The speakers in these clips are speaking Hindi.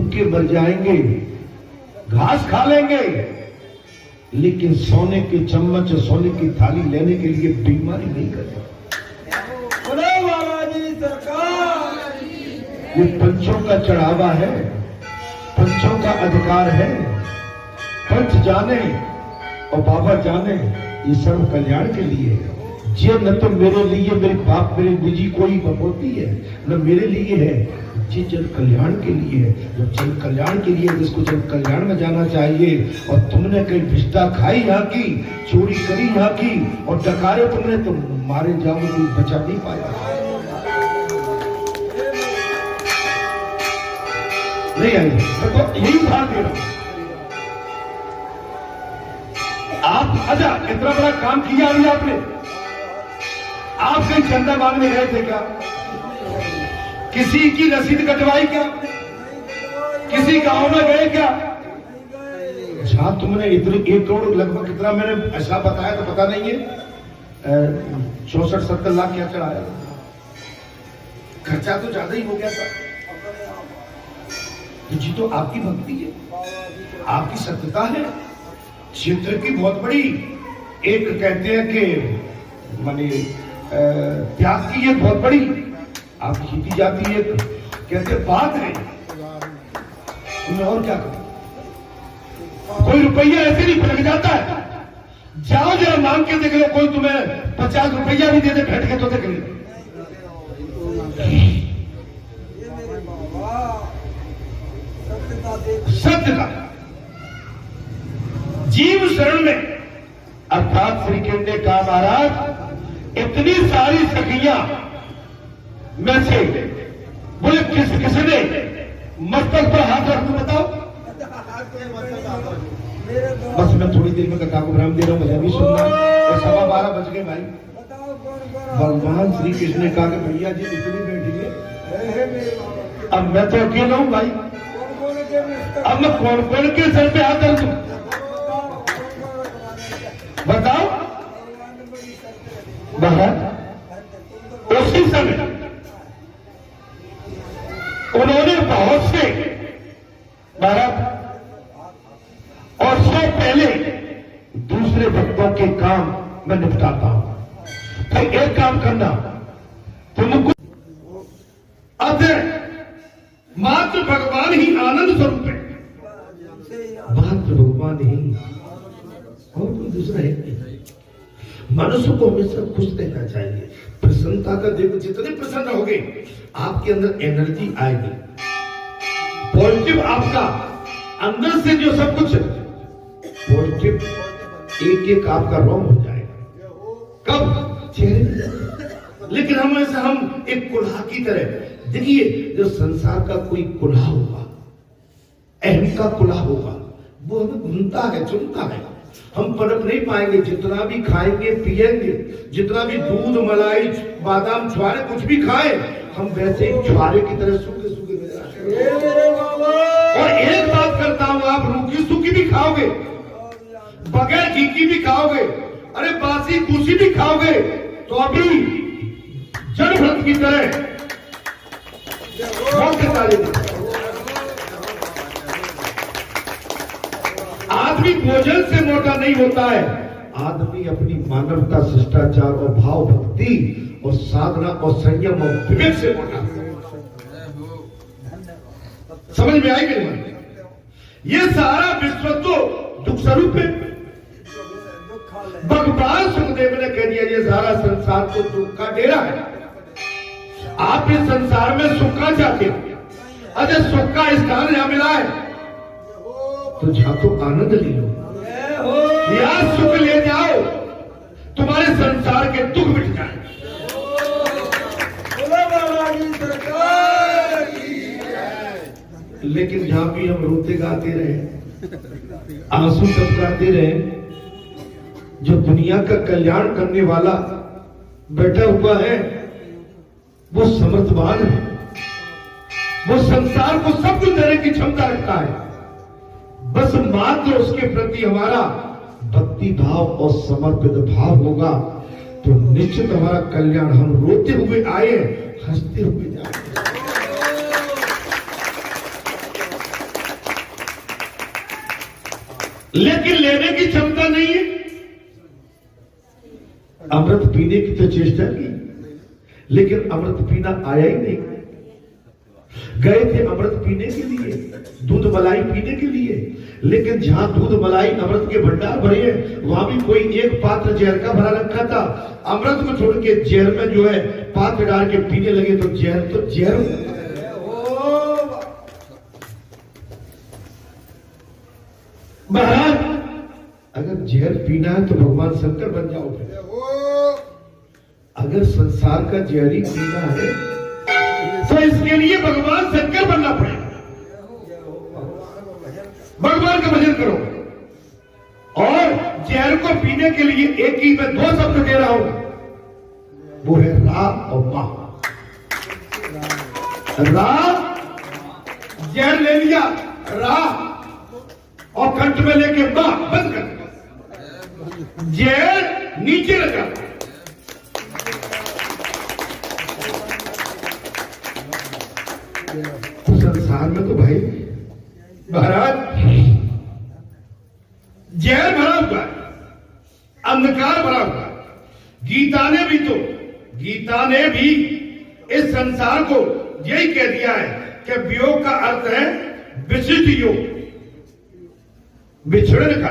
भूखे मर जाएंगे, घास खा लेंगे, लेकिन सोने के चम्मच और सोने की थाली लेने के लिए बीमारी नहीं करेंगे। ये पंचों का चढ़ावा है, पंचों का अधिकार है। पंच जाने और बाबा जाने, ये सर्व कल्याण के लिए है। ये न तो मेरे लिए, मेरे बाप, मेरे निजी कोई बपोती है, न मेरे लिए है, ये जन कल्याण के लिए है। जो जन कल्याण के लिए, जिसको जन कल्याण में जाना चाहिए, और तुमने कहीं भिष्टा खाई यहाँ की, चोरी करी यहाँ की, और डकारे तुमने, तो मारे जाओ, कोई बचा नहीं पाया। नहीं आएंगे, मैं तो यही उदाहरण दे रहा हूं। आप अच्छा इतना बड़ा काम किया अभी आपने, आप कहीं चंदा मांगने गए थे क्या? किसी की रसीद कटवाई क्या? किसी गांव में गए क्या? जहां तुमने इतने 1 करोड़ लगभग कितना मैंने ऐसा बताया तो पता नहीं है, 64-70 लाख क्या चढ़ाया? खर्चा तो ज्यादा ही हो गया था। जी तो आपकी भक्ति है, आपकी सत्यता है, क्षेत्र की बहुत बड़ी, एक कहते हैं कि माने त्याग की ये बहुत बड़ी आपकी खींची जाती है, कहते बात है। तुम्हें और क्या करो, कोई रुपया ऐसे नहीं फटक जाता है। जाओ जरा मांग के देख लो, कोई तुम्हें 50 रुपया भी दे दे बैठ के तो देख लो। सत्य का जीव शरण में, अर्थात श्री कृष्ण ने कहा महाराज इतनी सारी सखियां में से बोले किसने मस्तक पर हाथ रख, बताओ। बस मैं थोड़ी देर में कथा को विराम दे रहा हूं, मुझे भी सुनना है, और 12:15 बज गए भाई। भगवान श्री कृष्ण ने कहा कि भैया जी इतनी बैठी है, अब मैं तो अकेला हूं भाई, अब मैं कौन कौन के सर पे हाथ रखूं, बताओ। महाराज उसी समय उन्होंने बहुत से महाराज और सबसे पहले दूसरे भक्तों के काम मैं निपटाता हूं। तो एक काम करना, तुमको अदर मात्र भगवान ही आनंद स्वरूप है, मात्र भगवान ही, और कोई दूसरा है। मनुष्य को हमेशा खुश रहना चाहिए, प्रसन्नता का देखो, जितने प्रसन्न रहोगे आपके अंदर एनर्जी आएगी, पॉजिटिव आपका अंदर से जो सब कुछ पॉजिटिव एक एक आपका रॉन्ग हो जाएगा। कब? चेहरे। लेकिन हम एक कुल्हा की तरह, देखिए जो संसार का कोई कुल्हा होगा, अहम का कुल्हा होगा, वो हमें घूमता है, चुनता है, हम पनप नहीं पाएंगे। जितना भी खाएंगे पिएंगे, जितना भी दूध मलाई बादाम छुआरे कुछ भी खाए, हम वैसे ही छुआरे की तरह सूखे सूखे और एक बात करता हूं, आप रूखी सूखी भी खाओगे, बगैर घी की भी खाओगे, अरे बासी कुसी भी खाओगे, तो अभी जड़ भ्रत की तरह आदमी भोजन से मोटा नहीं होता है, आदमी अपनी मानवता, शिष्टाचार और भाव भक्ति और साधना और संयम और विवेक से मोटा है। समझ में आई मेरी? ये सारा विश्व तो दुख स्वरूप है। भगवान सुखदेव ने कह दिया ये सारा संसार तो दुख का डेरा है। आप इस संसार में सुख का चाहते हो, अरे सुख का स्थान यहां मिला है तो जहां तो आनंद ले लो, यहां सुख ले जाओ, तुम्हारे संसार के दुख मिट जाए। लेकिन जहां भी हम रोते गाते रहे, आंसू टपकाते रहे, जो दुनिया का कल्याण करने वाला बैठा हुआ है वो समर्थवान है, वो संसार को सब कुछ देने की क्षमता रखता है, बस मात्र उसके प्रति हमारा भक्ति भाव और समर्पित भाव होगा तो निश्चित हमारा कल्याण। हम रोते हुए आए, हंसते हुए जाए। लेकिन लेने की क्षमता नहीं है। अमृत पीने की तो चेष्टा की, लेकिन अमृत पीना आया ही नहीं। गए थे अमृत पीने के लिए, दूध मलाई पीने के लिए, लेकिन जहां दूध मलाई अमृत के भंडार भरे हैं, वहां भी कोई एक पात्र जहर का भरा रखा था। अमृत को छोड़ के जहर में जो है पात्र डाल के पीने लगे, तो जहर महाराज, अगर जहर पीना है तो भगवान शंकर बन जाओगे। अगर संसार का जहर ही पीना है तो इसके लिए भगवान शंकर बनना पड़ेगा। भगवान का भजन करो। और जहर को पीने के लिए एक ही मैं 2 शब्द दे रहा हूं, वो है रा और मां। रा, जहर ले लिया, रा और कंठ में लेके मां बंद कर, जहर नीचे लगा। तो संसार में तो भाई महाराज जहर भरा हुआ है, अंधकार भरा हुआ है। गीता ने भी इस संसार को यही कह दिया है कि वियोग का अर्थ है विशिष्ट योग, बिछड़ने का।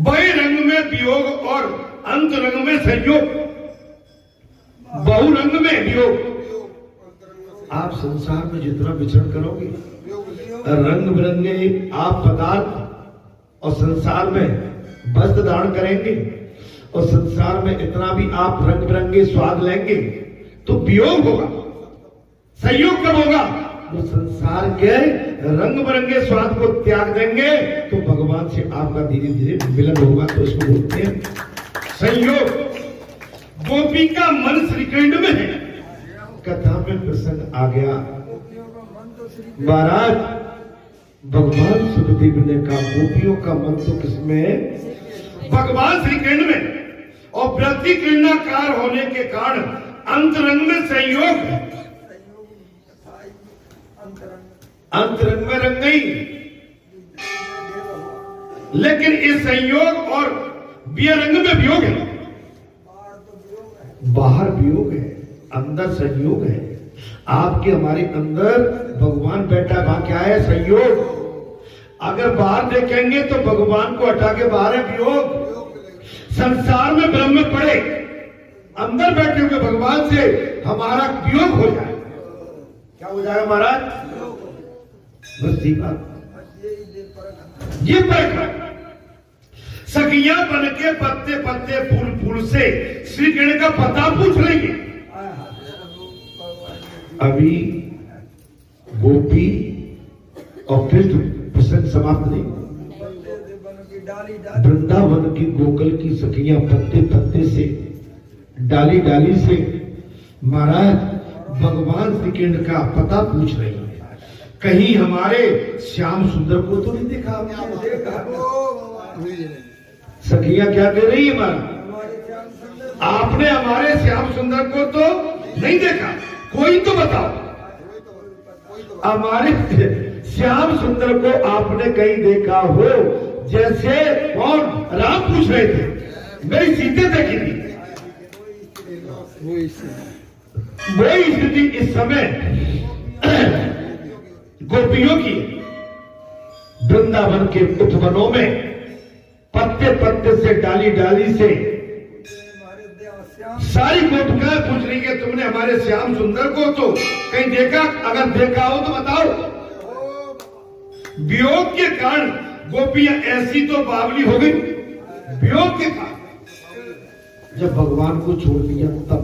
बहे रंग में वियोग और अंत रंग में संयोग, बहु रंग में वियोग। आप संसार में जितना विचरण करोगे, रंग बिरंगे आप पदार्थ और संसार में वस्त्र धारण करेंगे, और संसार में इतना भी आप रंग बिरंगे स्वाद लेंगे, तो वियोग होगा। संयोग कब होगा? वो संसार के रंग बिरंगे स्वाद को त्याग देंगे, तो भगवान से आपका धीरे धीरे मिलन होगा। तो इसको बोलते हैं संयोग। गोपी का मन श्रीकृष्ण में है। कथा में प्रसंग आ गया, महाराज भगवान सुखदेव ने कहा गोपियों का मन तो किसमें है? भगवान श्रीकृष्ण में। और वृत्ति कृष्णाकार होने के कारण अंतरंग में संयोग है। अंतरंग में रंग नहीं, लेकिन इस संयोग और विरंग में वियोग है। बाहर वियोग है, अंदर संयोग है। आपके हमारे अंदर भगवान बैठा, वहां क्या है? संयोग। अगर बाहर देखेंगे तो भगवान को हटा के बाहर है वियोग। संसार में ब्रह्म पड़े, अंदर बैठे हुए भगवान से हमारा वियोग हो जाए, क्या हो जाएगा महाराज? बस ये बात, ये परख। सखियां बन के पत्ते पत्ते फूल फूल से श्री कृष्ण का पता पूछ लेंगे। अभी गोपी और कृष्ण प्रसंग समाप्त नहीं। वृंदावन की गोकुल की सखियां पत्ते पत्ते से, डाली डाली से महाराज भगवान श्री कृष्ण का पता पूछ रही है। कहीं हमारे श्याम सुंदर को तो नहीं देखा? सखियां क्या कह रही है? आपने हमारे श्याम सुंदर को तो नहीं देखा, कोई तो बताओ। हमारे श्याम सुंदर को आपने कहीं देखा हो? जैसे कौन? राम पूछ रहे थे, मेरी सीते देखी थी। वही स्थिति इस समय गोपियों की। वृंदावन के उपवनों में पत्ते पत्ते से, डाली डाली से सारी गोपिकाएं पूछ रही है, तुमने हमारे श्याम सुंदर को तो कहीं देखा? अगर देखा हो तो बताओ। वियोग के कारण गोपियां ऐसी तो बावली हो गई, वियोग के कारण। जब भगवान को छोड़ दिया तब,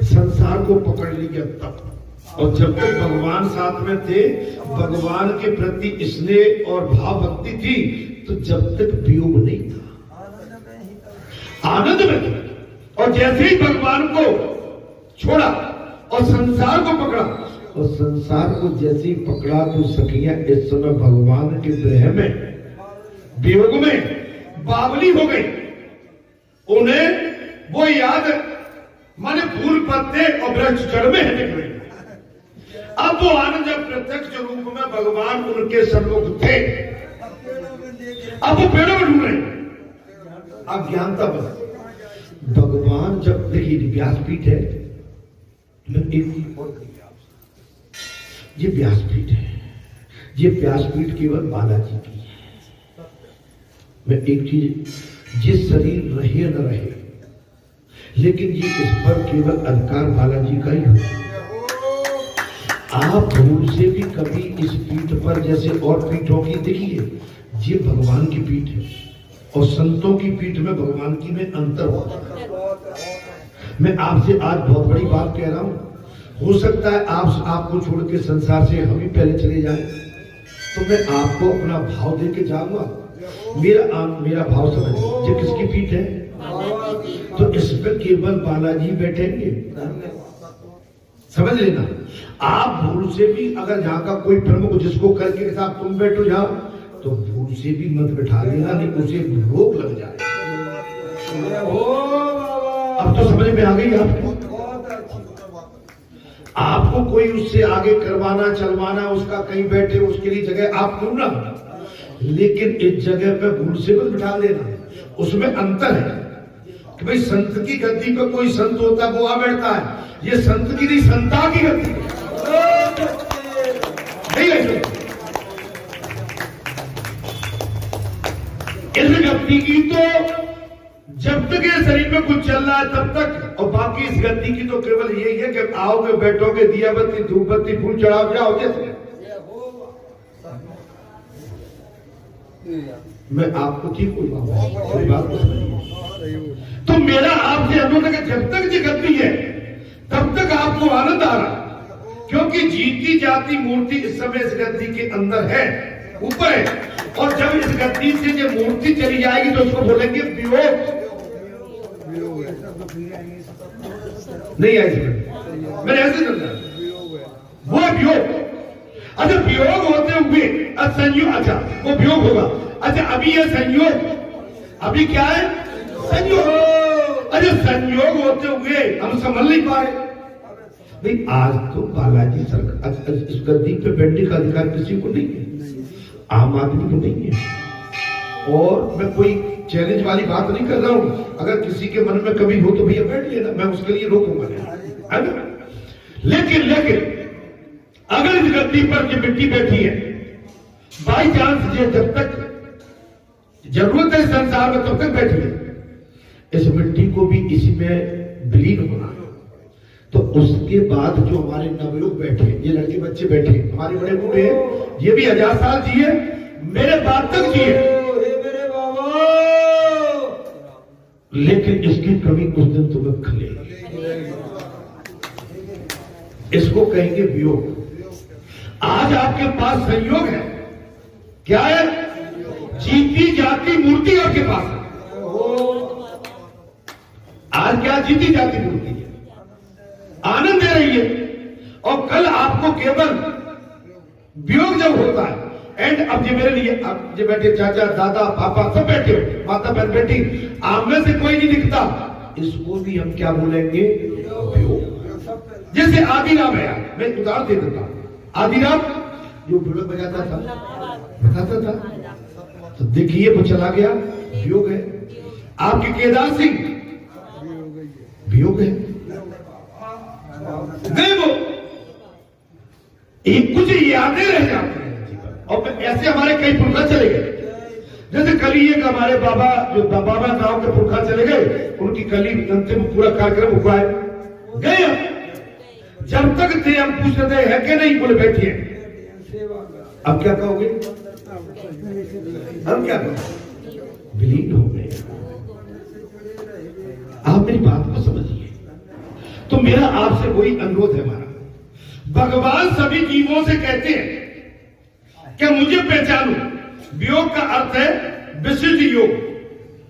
संसार को पकड़ लिया तब, और जब तक भगवान साथ में थे, भगवान के प्रति स्नेह और भाव भक्ति थी, तो जब तक वियोग नहीं था, आनंद में था। और जैसे ही भगवान को छोड़ा और संसार को पकड़ा, और संसार को जैसे ही पकड़ा, तो सखियां इस समय भगवान के विरह में, वियोग में बावली हो गई। उन्हें वो याद माने फूल पत्ते और वृक्ष जड़ में है निकले। अब वो आनंद जब प्रत्यक्ष रूप में भगवान उनके सम्मुख थे, अब वो पेड़ों में ढूंढ रहे हैं अज्ञानता बस। भगवान जब देखिए व्यासपीठ है, मैं एक चीज और कही आपसे, ये व्यासपीठ है, ये व्यासपीठ केवल बालाजी की है। मैं एक चीज, ये शरीर रहे न रहे, लेकिन ये इस पर केवल अधिकार बालाजी का ही होता है। आप भूल से भी कभी इस पीठ पर, जैसे और पीठों की देखिए, ये भगवान की पीठ है और संतों की पीठ में भगवान की में अंतर होता है। मैं आपसे आज बहुत बड़ी बात कह रहा हूं, हो सकता है आपको छोड़ के संसार से हम ही पहले चले जाएं, तो मैं आपको अपना भाव दे के जाऊंगा। मेरा भाव समझ, ये किसकी पीठ है? तो इस पर केवल बालाजी बैठेंगे, समझ लेना। आप भूल से भी अगर यहाँ का कोई प्रमुख जिसको करके के साथ तुम बैठो जाओ, तो भूल से भी मत बैठा देना, नहीं उसे रोग लग जाए। अब तो समझ में आ गई आपको कोई उससे आगे करवाना चलवाना, उसका कहीं बैठे उसके लिए जगह आप ढूंढना, लेकिन इस जगह पे भूल से मत बिठा देना। उसमें अंतर है कि भाई संत की गद्दी पे कोई संत होता है वो आ बैठता है, ये संत की नहीं संता की गद्दी नहीं है। इस गद्दी की तो जब तक ये शरीर में कुछ चल रहा है तब तक, और बाकी इस गद्दी की तो केवल यही है कि आओगे बैठोगे, दिया बत्ती धूप बत्ती फूल चढ़ाओ जाओ। जैसे मैं आपको ठीक कोई बात तो मेरा आपसे अनुरोध है, जब तक ये गद्दी है तब तक आपको आनंद आ रहा, क्योंकि जीती जाती मूर्ति इस समय इस गद्दी के अंदर है, ऊपर है। और जब इस गद्दी से ये मूर्ति चली जाएगी तो उसको बोलेंगे वियोग। नहीं आई समझ, मैंने ऐसे समझा, वो वियोग। अच्छा वियोग होते हुए संयोग, अच्छा वो वियोग होगा। अच्छा अभी ये संयोग, अभी क्या है? संयोग। अच्छा संयोग होते हुए हम समझ नहीं पा रहे भाई, आज तो बालाजी सरकार इस गद्दी पे बैठने का अधिकार किसी को नहीं है, आम आदमी को नहीं है। और मैं कोई चैलेंज वाली बात नहीं कर रहा हूं, अगर किसी के मन में कभी हो तो भैया बैठ लेना, मैं उसके लिए रोकूंगा है ना। लेकिन अगर इस गद्दी पर जो मिट्टी बैठी है, बाई चांस ये जब तक जरूरत है संसार में तब तक बैठी है, इस मिट्टी को भी इसी में विलीन होना है। तो उसके बाद जो हमारे नवयुवक बैठे, ये लड़के बच्चे बैठे, हमारे बड़े बूढ़े, ये भी 1000 साल जिए, मेरे बाद तक जिए, मेरे बाबा, लेकिन इसकी कमी कुछ दिन तुम्हें खलेगी। इसको कहेंगे वियोग। आज आपके पास संयोग है, क्या है? जीती जाती मूर्ति आपके पास है। आज क्या जीती जाती मूर्ति है, आनंद दे रही है, और कल आपको केवल वियोग जब होता है। एंड अब ये मेरे लिए, अब ये बैठे चाचा दादा पापा सब बैठे हो, माता बहन बैठी, आप में से कोई नहीं दिखता, इसको भी हम क्या बोलेंगे? वियोग। जैसे आदिराम है, मैं उदाहरण दे देता हूं। आदिराम जो ढोलक बजाता था, तो देखिए वो चला गया, वियोग है। आपके केदार सिंह वियोग है, गए वो, एक कुछ यादें रह जाती हैं। और ऐसे हमारे कई पुरखा चले गए, जैसे कली एक हमारे बाबा जो बाबा गांव के पुरखा चले गए, उनकी कली अंतिम पूरा कार्यक्रम हुआ है, गए। जब तक थे हम पूछ रहे हैं कि नहीं, बोले बैठिए। अब क्या कहोगे? हम क्या कहोगे? विलीन हो गए। आप मेरी बात को समझिए। तो मेरा आपसे वही अनुरोध है हमारा, भगवान सभी जीवों से कहते हैं कि मुझे पहचानो। वियोग का अर्थ है विशुद्ध योग।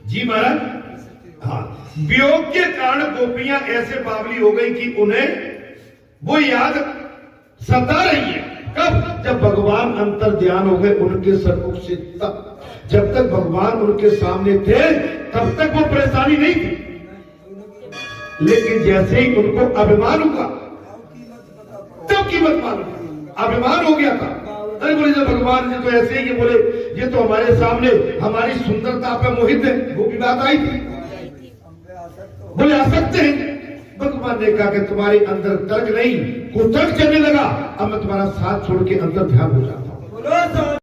जी महाराज, हाँ, वियोग के कारण गोपियां ऐसे बावली हो गई कि उन्हें वो याद सता रही है। कब? जब भगवान अंतर ध्यान हो गए उनके सन्मुख से, तब। जब तक भगवान उनके सामने थे तब तक वो परेशानी नहीं थी, लेकिन जैसे ही उनको अभिमान हुआ तब कीमत मालूम। अभिमान हो गया था। अरे बोले जब भगवान जी तो ऐसे ही कि बोले ये तो हमारे सामने हमारी सुंदरता पे मोहित है, वो भी बात आई थी। बोले आ सकते हैं। भगवान ने कहा कि तुम्हारे अंदर तर्क नहीं, कुतर्क चलने लगा, अब मैं तुम्हारा साथ छोड़ के अंदर ध्यान हो जाता हूं।